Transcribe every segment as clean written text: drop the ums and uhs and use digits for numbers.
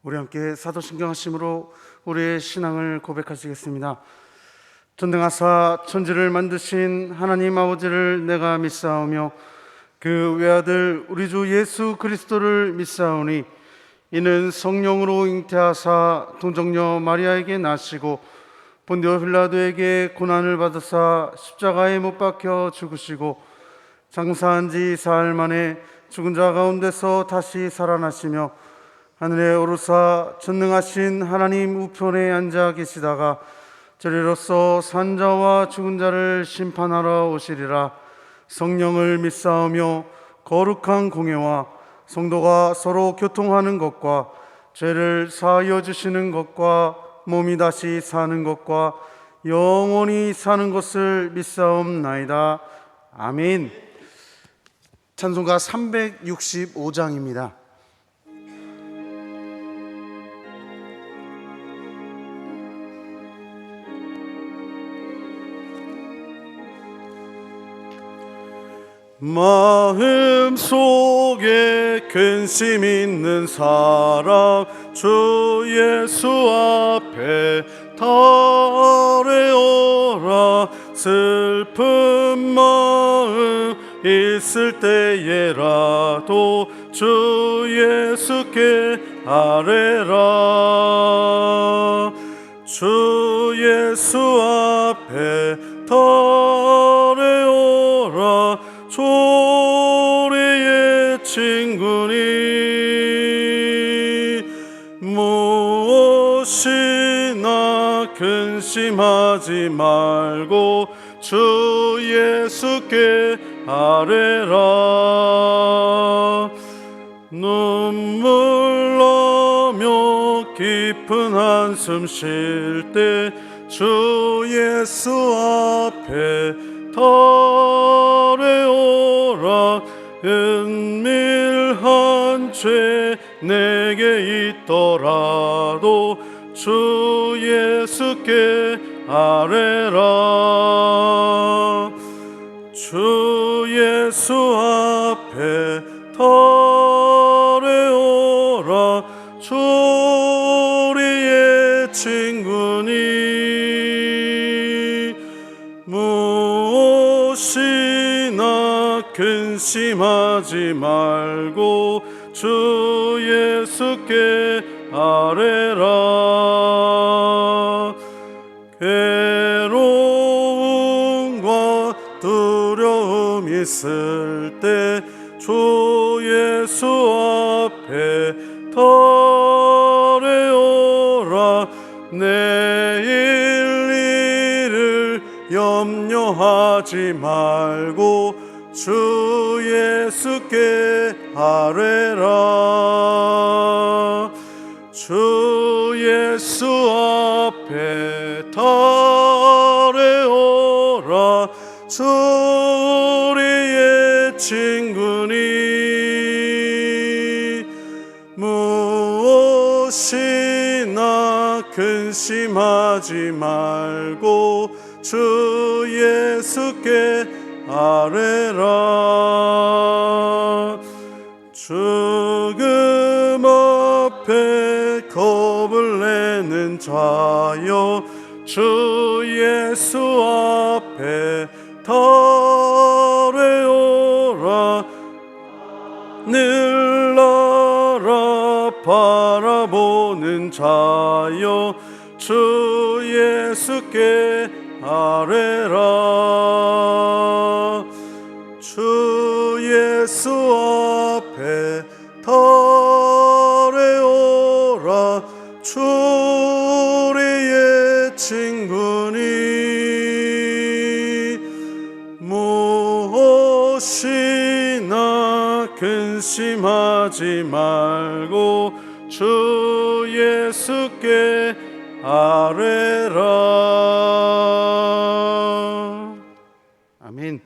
우리 함께 사도신경 하심으로 우리의 신앙을 고백하시겠습니다. 전능하사 천지를 만드신 하나님 아버지를 내가 믿사오며 그 외아들 우리 주 예수 그리스도를 믿사오니 이는 성령으로 잉태하사 동정녀 마리아에게 나시고 본디오 빌라도에게 고난을 받으사 십자가에 못 박혀 죽으시고 장사한 지 사흘 만에 죽은 자 가운데서 다시 살아나시며 하늘에 오르사 전능하신 하나님 우편에 앉아 계시다가 저리로서 산자와 죽은 자를 심판하러 오시리라. 성령을 믿사오며 거룩한 공예와 성도가 서로 교통하는 것과 죄를 사하여 주시는 것과 몸이 다시 사는 것과 영원히 사는 것을 믿사옵나이다. 아멘. 찬송가 365장입니다. 마음속에 근심 있는 사람 주 예수 앞에 달래오라. 슬픈 마음 있을 때에라도 주 예수께 아뢰라. 주 예수 앞에 달래오라. 조리의 친구니 무엇이나 근심하지 말고 주 예수께 아뢰라. 눈물 나며 깊은 한숨 쉴 때 주 예수 앞에 달래오라. 은밀한 죄 내게 있더라도 주 예수께 아뢰라. 주 예수 앞에 달래오라. 조리의 친구니 무엇이나 근심하지 말고 주 예수께 아뢰라. 괴로움과 두려움 있을 때 주 예수 앞에 달래오라. 내일 일을 염려하지 말고 주 예수께 아뢰라. 주 예수 앞에 달래오라. 우리의 친구니 무엇이나 근심하지 말고 주 예수께 아뢰라. 죽음 앞에 겁을 내는 자여 주 예수 앞에 달래오라. 늘 나라 바라보는 자여 주 예수께 아뢰라. 주 예수 앞에 달래오라. 주 우리의 친구니 무엇이나 근심하지 말고 주 예수께 아뢰라. 아멘.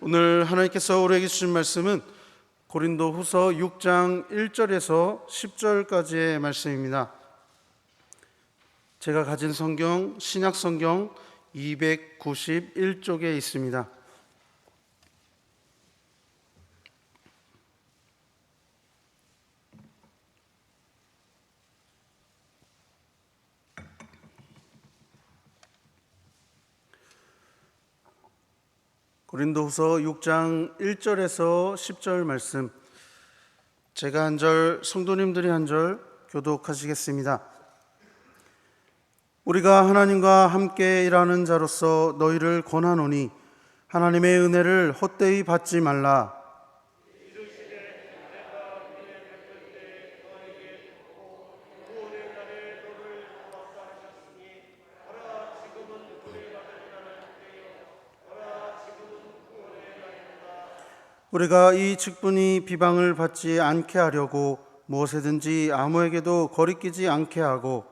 오늘 하나님께서 우리에게 주신 말씀은 고린도 후서 6장 1절에서 10절까지의 말씀입니다. 제가 가진 성경 신약 성경 291쪽에 있습니다. 고린도후서 6장 1절에서 10절 말씀, 제가 한 절, 성도님들이 한 절 교독하시겠습니다. 우리가 하나님과 함께 일하는 자로서 너희를 권하노니 하나님의 은혜를 헛되이 받지 말라. 우리가 이 직분이 비방을 받지 않게 하려고 무엇이든지 아무에게도 거리끼지 않게 하고,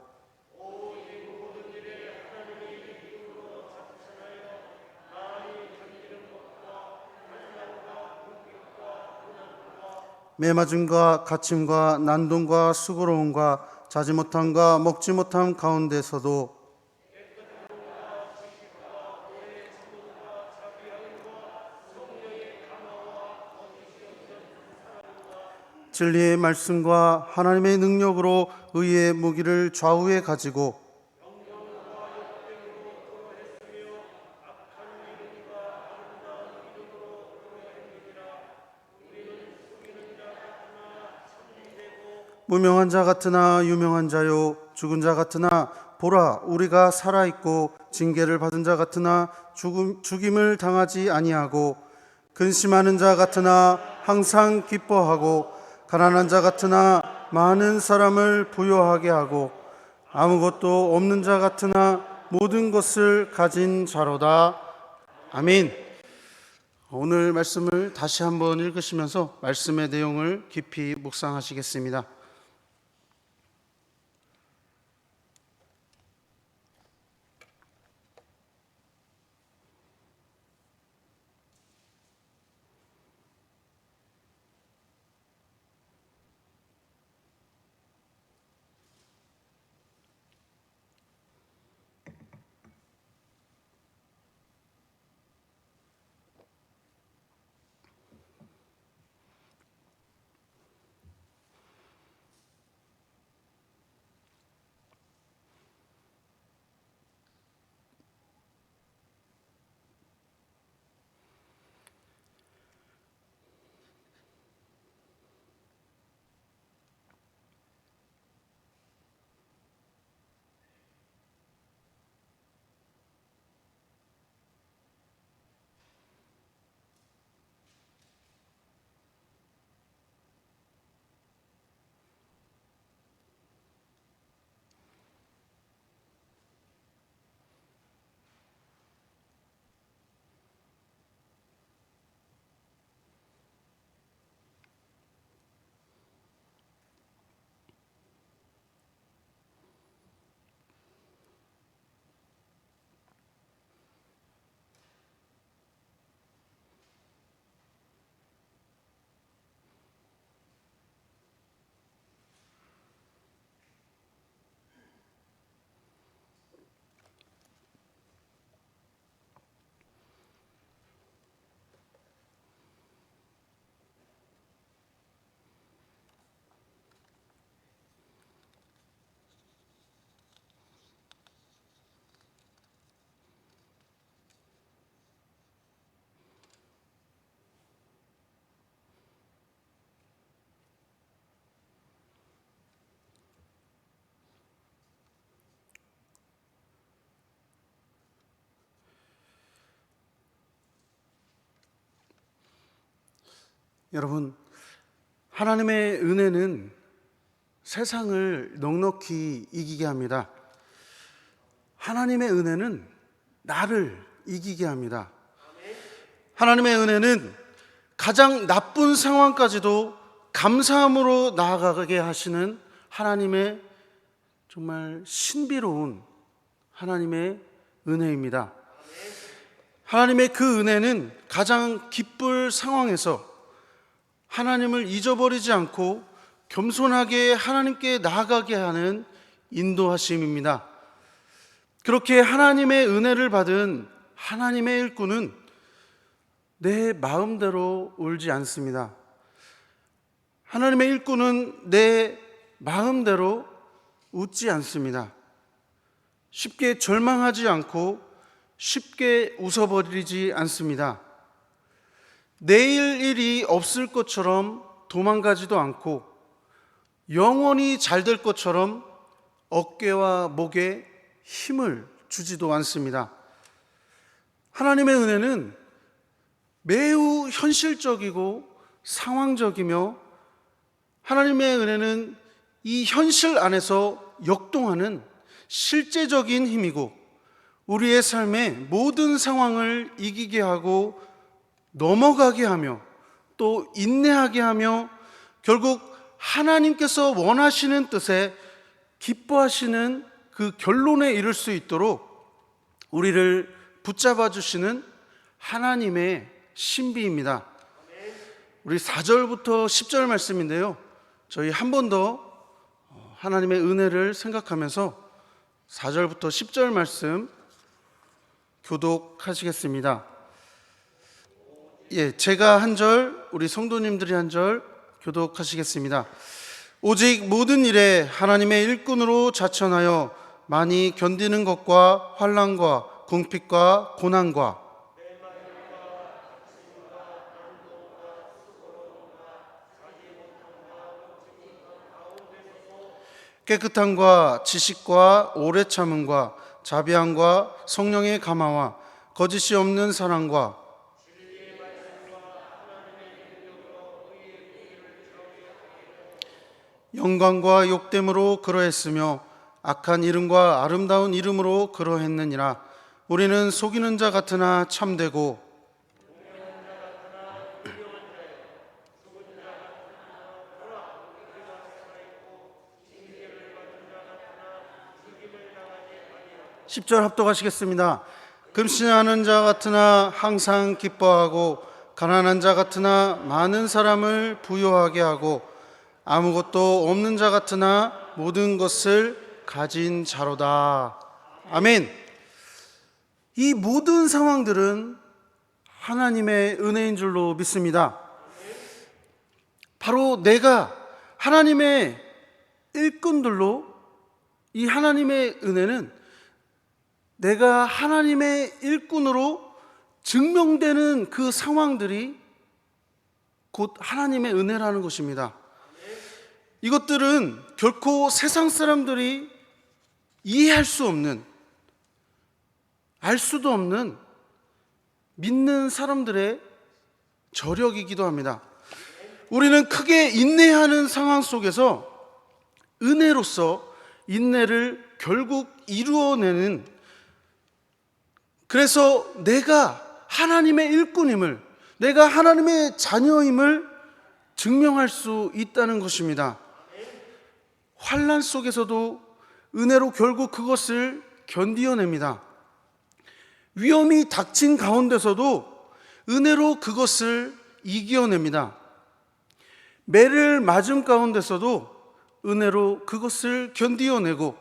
매맞음과 갇힘과 난동과 수고로움과 자지 못함과 먹지 못함 가운데서도 진리의 말씀과 하나님의 능력으로 의의 무기를 좌우에 가지고 무명한 자 같으나 유명한 자요, 죽은 자 같으나 보라 우리가 살아있고 징계를 받은 자 같으나 죽임을 당하지 아니하고, 근심하는 자 같으나 항상 기뻐하고, 가난한 자 같으나 많은 사람을 부요하게 하고, 아무것도 없는 자 같으나 모든 것을 가진 자로다. 아멘. 오늘 말씀을 다시 한번 읽으시면서 말씀의 내용을 깊이 묵상하시겠습니다. 여러분, 하나님의 은혜는 세상을 넉넉히 이기게 합니다. 하나님의 은혜는 나를 이기게 합니다. 하나님의 은혜는 가장 나쁜 상황까지도 감사함으로 나아가게 하시는 하나님의 정말 신비로운 하나님의 은혜입니다. 하나님의 그 은혜는 가장 기쁠 상황에서 하나님을 잊어버리지 않고 겸손하게 하나님께 나아가게 하는 인도하심입니다. 그렇게 하나님의 은혜를 받은 하나님의 일꾼은 내 마음대로 울지 않습니다. 하나님의 일꾼은 내 마음대로 웃지 않습니다. 쉽게 절망하지 않고 쉽게 웃어버리지 않습니다. 내일 일이 없을 것처럼 도망가지도 않고 영원히 잘 될 것처럼 어깨와 목에 힘을 주지도 않습니다. 하나님의 은혜는 매우 현실적이고 상황적이며 하나님의 은혜는 이 현실 안에서 역동하는 실제적인 힘이고 우리의 삶의 모든 상황을 이기게 하고 넘어가게 하며 또 인내하게 하며 결국 하나님께서 원하시는 뜻에 기뻐하시는 그 결론에 이를 수 있도록 우리를 붙잡아 주시는 하나님의 신비입니다. 우리 4절부터 10절 말씀인데요, 저희 한 번 더 하나님의 은혜를 생각하면서 4절부터 10절 말씀 교독하시겠습니다. 제가 한 절, 우리 성도님들이 한 절 교독하시겠습니다. 오직 모든 일에 하나님의 일꾼으로 자천하여 많이 견디는 것과 환난과 궁핍과 고난과 깨끗함과 지식과 오래 참음과 자비함과 성령의 감화와 거짓이 없는 사랑과 영광과 욕됨으로 그러했으며 악한 이름과 아름다운 이름으로 그러했느니라. 우리는 속이는 자 같으나 참되고 십절 합독하시겠습니다. 금신하는 자 같으나 항상 기뻐하고 가난한 자 같으나 많은 사람을 부요하게 하고 아무것도 없는 자 같으나 모든 것을 가진 자로다. 아멘. 이 모든 상황들은 하나님의 은혜인 줄로 믿습니다. 바로 내가 하나님의 일꾼들로 이 하나님의 은혜는 내가 하나님의 일꾼으로 증명되는 그 상황들이 곧 하나님의 은혜라는 것입니다. 이것들은 결코 세상 사람들이 이해할 수 없는, 알 수도 없는 믿는 사람들의 저력이기도 합니다. 우리는 크게 인내하는 상황 속에서 은혜로서 인내를 결국 이루어내는, 그래서 내가 하나님의 일꾼임을, 내가 하나님의 자녀임을 증명할 수 있다는 것입니다. 환난 속에서도 은혜로 결국 그것을 견디어냅니다. 위험이 닥친 가운데서도 은혜로 그것을 이겨냅니다. 매를 맞은 가운데서도 은혜로 그것을 견디어내고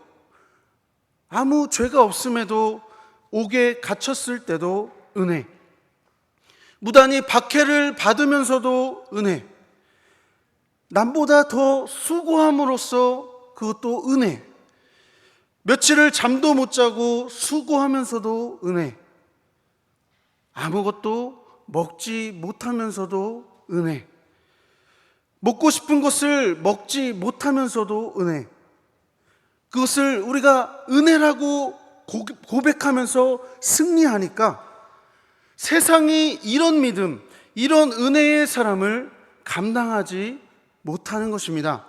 아무 죄가 없음에도 옥에 갇혔을 때도 은혜, 무단히 박해를 받으면서도 은혜, 남보다 더 수고함으로써 그것도 은혜, 며칠을 잠도 못 자고 수고하면서도 은혜, 아무것도 먹지 못하면서도 은혜, 먹고 싶은 것을 먹지 못하면서도 은혜, 그것을 우리가 은혜라고 고백하면서 승리하니까 세상이 이런 믿음, 이런 은혜의 사람을 감당하지 못하는 것입니다.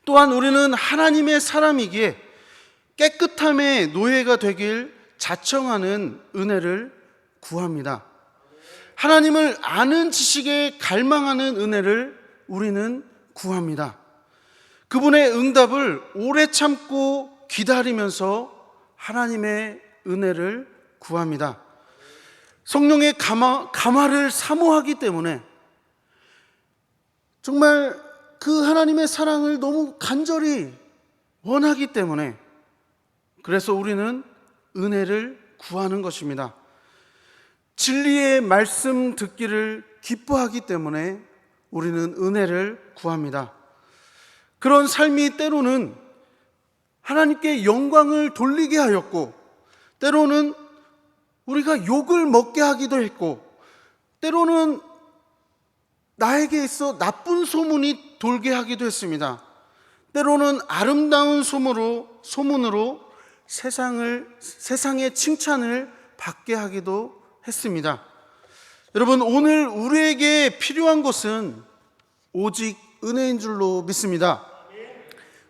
또한 우리는 하나님의 사람이기에 깨끗함의 노예가 되길 자청하는 은혜를 구합니다. 하나님을 아는 지식에 갈망하는 은혜를 우리는 구합니다. 그분의 응답을 오래 참고 기다리면서 하나님의 은혜를 구합니다. 성령의 감화를 사모하기 때문에, 정말 그 하나님의 사랑을 너무 간절히 원하기 때문에, 그래서 우리는 은혜를 구하는 것입니다. 진리의 말씀 듣기를 기뻐하기 때문에 우리는 은혜를 구합니다. 그런 삶이 때로는 하나님께 영광을 돌리게 하였고, 때로는 우리가 욕을 먹게 하기도 했고, 때로는 나에게 있어 나쁜 소문이 돌게 하기도 했습니다. 때로는 아름다운 소문으로 세상의 칭찬을 받게 하기도 했습니다. 여러분, 오늘 우리에게 필요한 것은 오직 은혜인 줄로 믿습니다.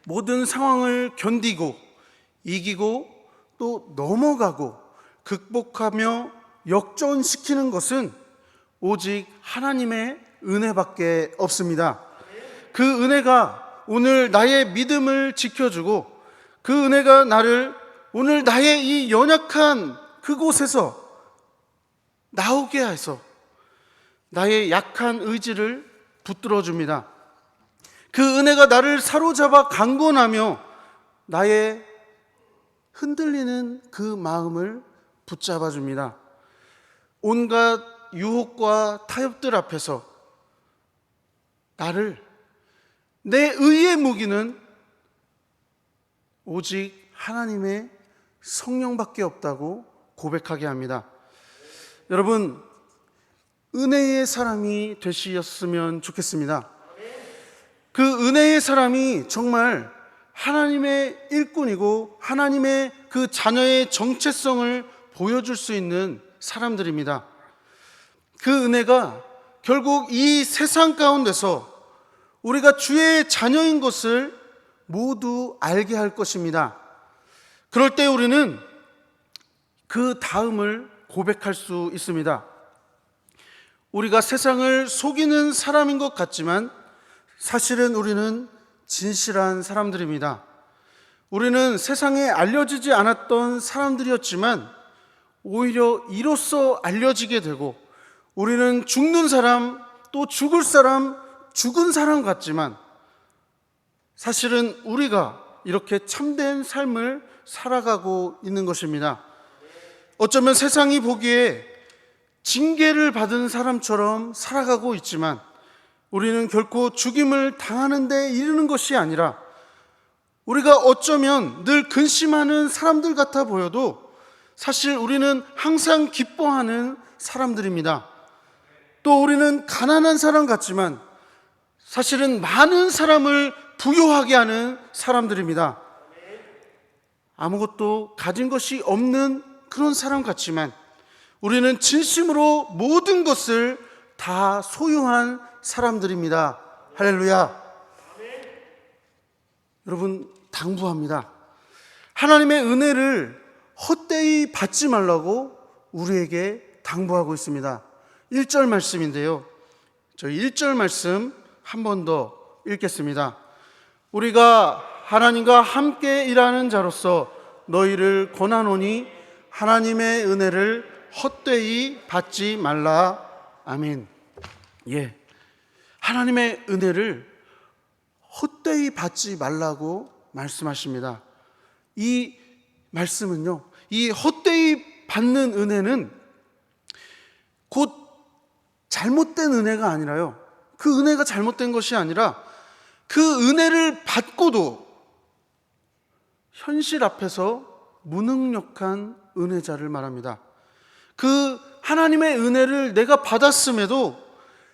모든 상황을 견디고 이기고 또 넘어가고 극복하며 역전시키는 것은 오직 하나님의 은혜밖에 없습니다. 그 은혜가 오늘 나의 믿음을 지켜주고, 그 은혜가 나를 오늘 나의 이 연약한 그곳에서 나오게 해서 나의 약한 의지를 붙들어 줍니다. 그 은혜가 나를 사로잡아 강권하며 나의 흔들리는 그 마음을 붙잡아 줍니다. 온갖 유혹과 타협들 앞에서 나를, 내 의의 무기는 오직 하나님의 성령밖에 없다고 고백하게 합니다. 여러분, 은혜의 사람이 되셨으면 좋겠습니다. 그 은혜의 사람이 정말 하나님의 일꾼이고 하나님의 그 자녀의 정체성을 보여줄 수 있는 사람들입니다. 그 은혜가 결국 이 세상 가운데서 우리가 주의 자녀인 것을 모두 알게 할 것입니다. 그럴 때 우리는 그 다음을 고백할 수 있습니다. 우리가 세상을 속이는 사람인 것 같지만 사실은 우리는 진실한 사람들입니다. 우리는 세상에 알려지지 않았던 사람들이었지만 오히려 이로써 알려지게 되고, 우리는 죽는 사람, 또 죽을 사람, 죽은 사람 같지만 사실은 우리가 이렇게 참된 삶을 살아가고 있는 것입니다. 어쩌면 세상이 보기에 징계를 받은 사람처럼 살아가고 있지만 우리는 결코 죽임을 당하는 데 이르는 것이 아니라, 우리가 어쩌면 늘 근심하는 사람들 같아 보여도 사실 우리는 항상 기뻐하는 사람들입니다. 또 우리는 가난한 사람 같지만 사실은 많은 사람을 부유하게 하는 사람들입니다. 아무것도 가진 것이 없는 그런 사람 같지만 우리는 진심으로 모든 것을 다 소유한 사람들입니다. 할렐루야. 여러분, 당부합니다. 하나님의 은혜를 헛되이 받지 말라고 우리에게 당부하고 있습니다. 1절 말씀인데요, 저희 1절 말씀 한 번 더 읽겠습니다. 우리가 하나님과 함께 일하는 자로서 너희를 권하노니 하나님의 은혜를 헛되이 받지 말라. 아멘. 예, 하나님의 은혜를 헛되이 받지 말라고 말씀하십니다. 이 말씀은요, 이 헛되이 받는 은혜는 곧 잘못된 은혜가 아니라요, 그 은혜가 잘못된 것이 아니라 그 은혜를 받고도 현실 앞에서 무능력한 은혜자를 말합니다. 그 하나님의 은혜를 내가 받았음에도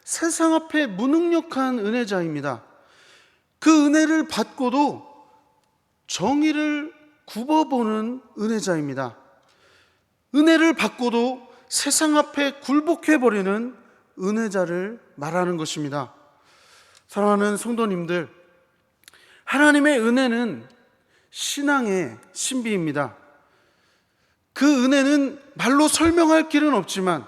세상 앞에 무능력한 은혜자입니다. 그 은혜를 받고도 정의를 굽어보는 은혜자입니다. 은혜를 받고도 세상 앞에 굴복해버리는 은혜자를 말하는 것입니다. 사랑하는 성도님들, 하나님의 은혜는 신앙의 신비입니다. 그 은혜는 말로 설명할 길은 없지만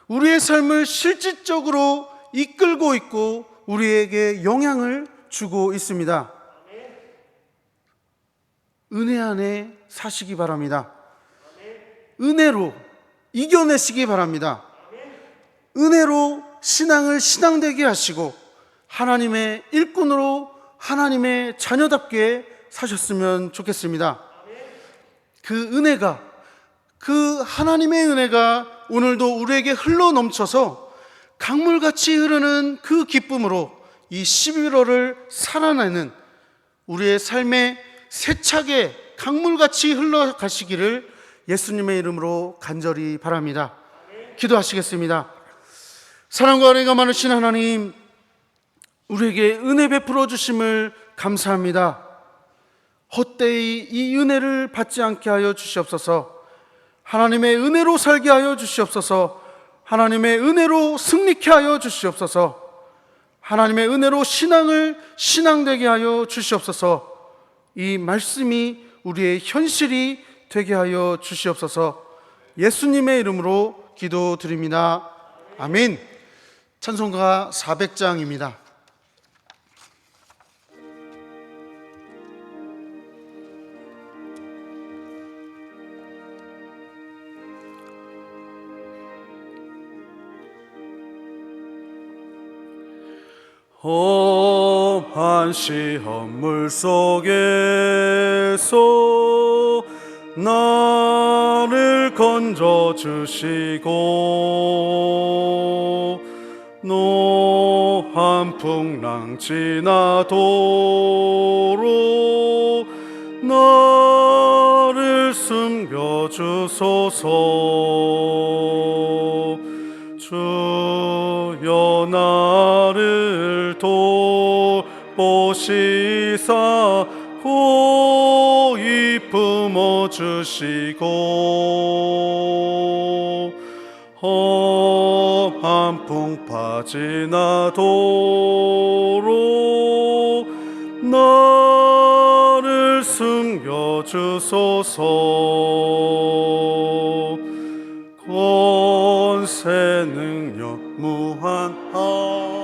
우리의 삶을 실질적으로 이끌고 있고 우리에게 영향을 주고 있습니다. 은혜 안에 사시기 바랍니다. 은혜로 이겨내시기 바랍니다. 은혜로 신앙을 신앙되게 하시고 하나님의 일꾼으로 하나님의 자녀답게 사셨으면 좋겠습니다. 그 은혜가, 그 하나님의 은혜가 오늘도 우리에게 흘러 넘쳐서 강물같이 흐르는 그 기쁨으로 이 11월을 살아내는 우리의 삶에 세차게 강물같이 흘러가시기를 예수님의 이름으로 간절히 바랍니다. 기도하시겠습니다. 사랑과 은혜가 많으신 하나님, 우리에게 은혜 베풀어 주심을 감사합니다. 헛되이 이 은혜를 받지 않게 하여 주시옵소서. 하나님의 은혜로 살게 하여 주시옵소서. 하나님의 은혜로 승리케 하여 주시옵소서. 하나님의 은혜로 신앙을 신앙되게 하여 주시옵소서. 이 말씀이 우리의 현실이 되게 하여 주시옵소서. 예수님의 이름으로 기도드립니다. 아멘. 찬송가 400장입니다. 험한 시험물 속에서 나를 건져주시고 노한 풍랑 지나도록 나를 숨겨주소서. 주여 나를 돌보시사 고이 품어주시고 험한 풍파 지나도록 나를 숨겨주소서. 권세 능력 무한하사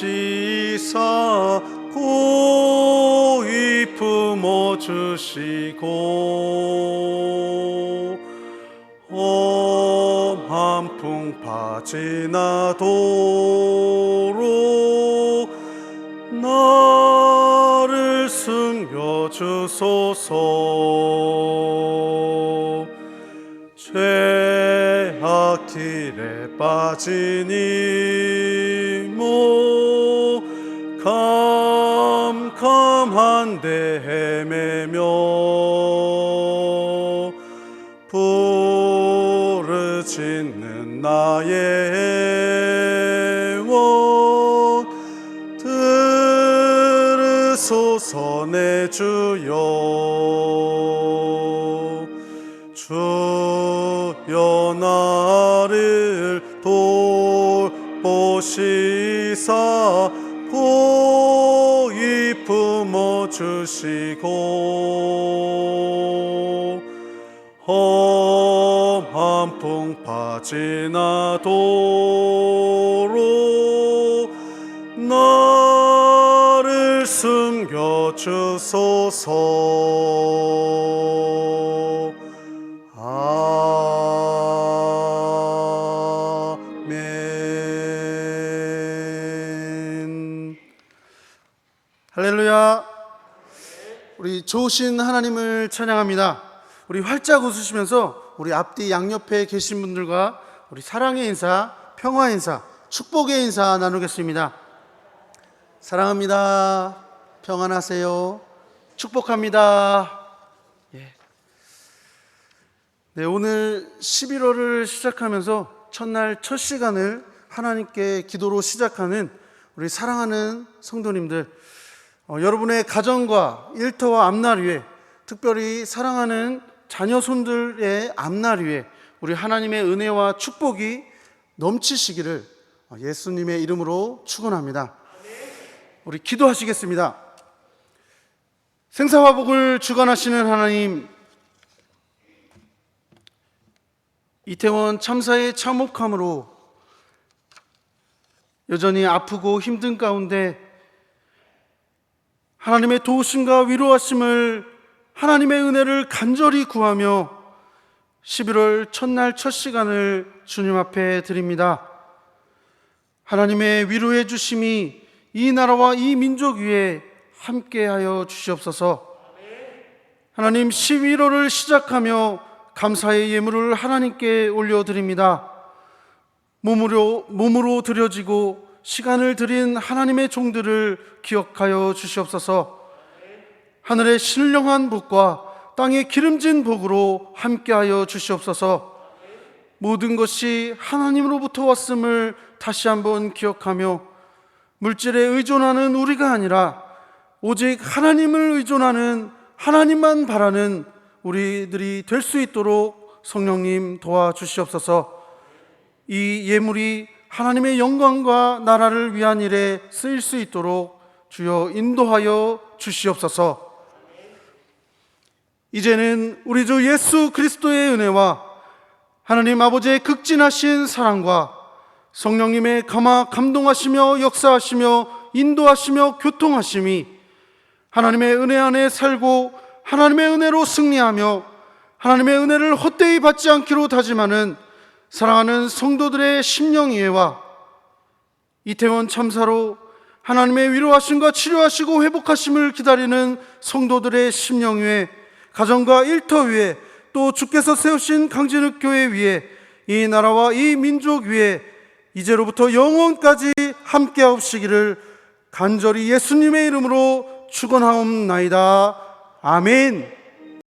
돌보시사 고이 품어주시고 험한 풍파 지나도록 나를 숨겨주소서. 죄악 길에 빠진 이모 캄캄한데 헤매며 부르짖는 나의 원 들으소서. 내 주여 주여 나를 돌보시사 고이 품어주시고 험한 풍파 지나도록 나를 숨겨주소서. 아멘. 할렐루야. 우리 좋으신 하나님을 찬양합니다. 우리 활짝 웃으시면서 우리 앞뒤 양옆에 계신 분들과 우리 사랑의 인사, 평화의 인사, 축복의 인사 나누겠습니다. 사랑합니다. 평안하세요. 축복합니다. 네, 오늘 11월을 시작하면서 첫날 첫 시간을 하나님께 기도로 시작하는 우리 사랑하는 성도님들, 여러분의 가정과 일터와 앞날 위에, 특별히 사랑하는 자녀 손들의 앞날 위에 우리 하나님의 은혜와 축복이 넘치시기를 예수님의 이름으로 축원합니다. 우리 기도하시겠습니다. 생사화복을 주관하시는 하나님, 이태원 참사의 참혹함으로 여전히 아프고 힘든 가운데 하나님의 도우심과 위로하심을, 하나님의 은혜를 간절히 구하며 11월 첫날 첫 시간을 주님 앞에 드립니다. 하나님의 위로해 주심이 이 나라와 이 민족 위에 함께하여 주시옵소서. 하나님, 11월을 시작하며 감사의 예물을 하나님께 올려드립니다. 몸으로 드려지고 시간을 드린 하나님의 종들을 기억하여 주시옵소서. 하늘의 신령한 복과 땅의 기름진 복으로 함께하여 주시옵소서. 모든 것이 하나님으로부터 왔음을 다시 한번 기억하며 물질에 의존하는 우리가 아니라 오직 하나님을 의존하는, 하나님만 바라는 우리들이 될 수 있도록 성령님 도와주시옵소서. 이 예물이 하나님의 영광과 나라를 위한 일에 쓰일 수 있도록 주여 인도하여 주시옵소서. 이제는 우리 주 예수 그리스도의 은혜와 하나님 아버지의 극진하신 사랑과 성령님의 감동하시며 역사하시며 인도하시며 교통하심이 하나님의 은혜 안에 살고 하나님의 은혜로 승리하며 하나님의 은혜를 헛되이 받지 않기로 다짐하는 사랑하는 성도들의 심령이해와 이태원 참사로 하나님의 위로하심과 치료하시고 회복하심을 기다리는 성도들의 심령 위에, 가정과 일터 위에, 또 주께서 세우신 강진흙교회 위에, 이 나라와 이 민족 위에 이제로부터 영원까지 함께하옵시기를 간절히 예수님의 이름으로 축원하옵나이다. 아멘.